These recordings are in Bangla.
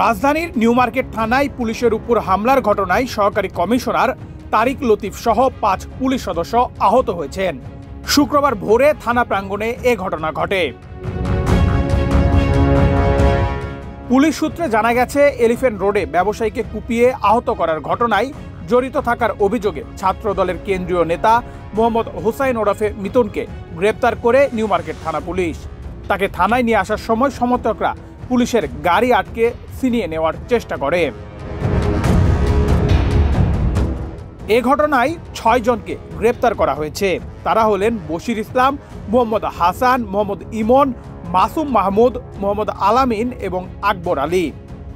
রাজধানীর নিউ মার্কেট থানায় পুলিশের উপর হামলার ঘটনায় সহকারী কমিশনার তারিক লতিফ সহ ৫ পুলিশ সদস্য আহত হয়েছেন। শুক্রবার ভোরে থানা প্রাঙ্গণে এ ঘটনা ঘটে। পুলিশ সূত্রে জানা গেছে, এলিফ্যান্ট রোডে ব্যবসায়ীকে কুপিয়ে আহত করার ঘটনায় জড়িত থাকার অভিযোগে ছাত্রদলের কেন্দ্রীয় নেতা মোহাম্মদ হুসাইন ওরফে মিথুনকে গ্রেপ্তার করে নিউ মার্কেট থানা পুলিশ। তাকে থানায় নিয়ে আসার সময় সমর্থকরা পুলিশের গাড়ি আটকে ছিনিয়ে নেওয়ার চেষ্টা করে। এ ঘটনায় ৬ জনকে গ্রেপ্তার করা হয়েছে। তারা হলেন বশির ইসলাম, মোহাম্মদ হাসান, মোহাম্মদ ইমন, মাসুম মাহমুদ, মোহাম্মদ আলামিন এবং আকবর আলী।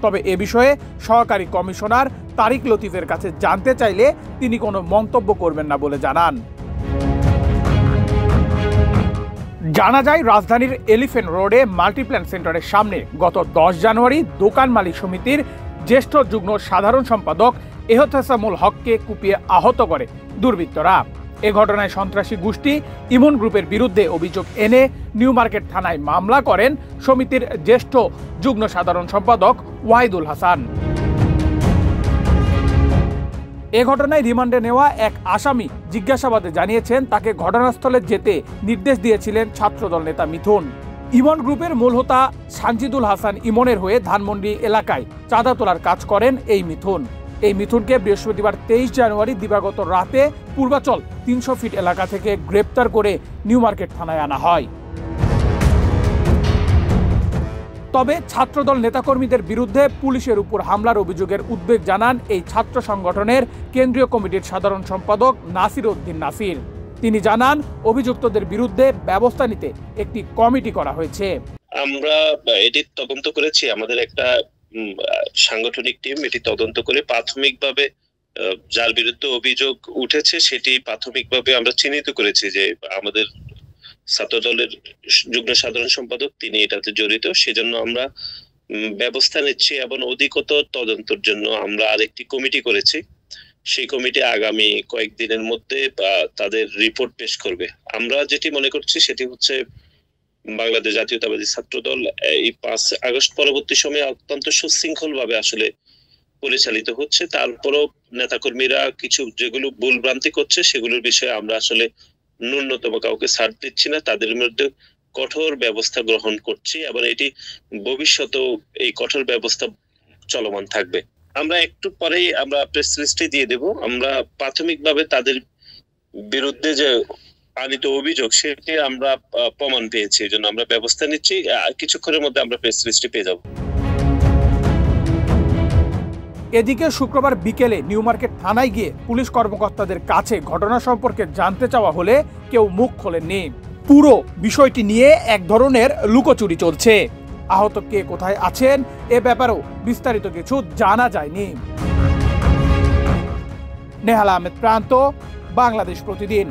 তবে এ বিষয়ে সহকারী কমিশনার তারিক লতিফের কাছে জানতে চাইলে তিনি কোনো মন্তব্য করবেন না বলে জানান। জানা যায়, রাজধানীর এলিফ্যান্ট রোডে মাল্টিপ্ল্যান সেন্টারের সামনে গত ১০ জানুয়ারি দোকান মালিক সমিতির জ্যেষ্ঠ যুগ্ম সাধারণ সম্পাদক এহতেসামুল হককে কুপিয়ে আহত করে দুর্বৃত্তরা। এ ঘটনায় সন্ত্রাসী গোষ্ঠী ইমন গ্রুপের বিরুদ্ধে অভিযোগ এনে নিউ মার্কেট থানায় মামলা করেন সমিতির জ্যেষ্ঠ যুগ্ম সাধারণ সম্পাদক ওয়াহিদুল হাসান। এ ঘটনায় রিমান্ডে নেওয়া এক আসামি জিজ্ঞাসাবাদে জানিয়েছেন, তাকে ঘটনাস্থলে যেতে নির্দেশ দিয়েছিলেন ছাত্রদল নেতা মিথুন। ইমন গ্রুপের মূল হোতা সানজিদুল হাসান ইমনের হয়ে ধানমন্ডি এলাকায় চাঁদা তোলার কাজ করেন এই মিথুন। এই মিথুনকে বৃহস্পতিবার ২৩ জানুয়ারি দিবাগত রাতে পূর্বাচল ৩০০ ফিট এলাকা থেকে গ্রেপ্তার করে নিউ মার্কেট থানায় আনা হয়। তবে ছাত্রদল নেতাকর্মীদের বিরুদ্ধে পুলিশের উপর হামলার অভিযোগের উদ্বেগ জানান এই ছাত্র সংগঠনের কেন্দ্রীয় কমিটির সাধারণ সম্পাদক নাসির উদ্দিন নাসির। তিনি জানান, অভিযুক্তদের বিরুদ্ধে ব্যবস্থা নিতে একটি কমিটি করা হয়েছে। আমরা এটি তদন্ত করেছি, আমাদের একটা সাংগঠনিক টিম এটি তদন্ত করে প্রাথমিকভাবে যার বিরুদ্ধে অভিযোগ উঠেছে সেটি প্রাথমিকভাবে আমরা চিহ্নিত করেছি যে আমাদের ছাত্রদলের যুগ্ম সাধারণ সম্পাদক তিনি এটাতে জড়িত। সেজন্য আমরা ব্যবস্থা নিচ্ছি এবং অধিকতর তদন্তের জন্য আমরা আরেকটি কমিটি করেছি। সেই কমিটি আগামী কয়েকদিনের মধ্যে তাদের রিপোর্ট পেশ করবে। আমরা যেটি মনে করছি সেটি হচ্ছে, বাংলাদেশ জাতীয়তাবাদী ছাত্রদল এই ৫ আগস্ট পরবর্তী সময়ে অত্যন্ত সুশৃঙ্খল ভাবে আসলে পরিচালিত হচ্ছে। তারপরও নেতাকর্মীরা কিছু যেগুলো ভুলভ্রান্তি করছে সেগুলোর বিষয়ে আমরা আসলে ন্যূনতম কাউকে ছাড় দিচ্ছি না, তাদের মধ্যে কঠোর ব্যবস্থা গ্রহণ করছি এবং এটি ভবিষ্যতেও এই কঠোর ব্যবস্থা চলমান থাকবে। আমরা একটু পরেই আমরা প্রেস লিস্টে দিয়ে দেব। আমরা প্রাথমিকভাবে তাদের বিরুদ্ধে যে আনিত অভিযোগ সেটি আমরা প্রমাণ পেয়েছি, এই জন্য আমরা ব্যবস্থা নিচ্ছি। কিছুক্ষণের মধ্যে আমরা প্রেস লিস্টে পেয়ে যাব। এদিকে শুক্রবার বিকেলে নিউ মার্কেট থানায় গিয়ে পুলিশ কর্মকর্তাদের কাছে ঘটনা সম্পর্কে জানতে চাওয়া হলে কেউ মুখ খোলেননি। পুরো বিষয়টি নিয়ে এক ধরনের লুকোচুরি চলছে। আহত কে কোথায় আছেন এ ব্যাপারেও বিস্তারিত কিছু জানা যায়নি। নেহাল আহমেদ প্রান্ত, বাংলাদেশ প্রতিদিন।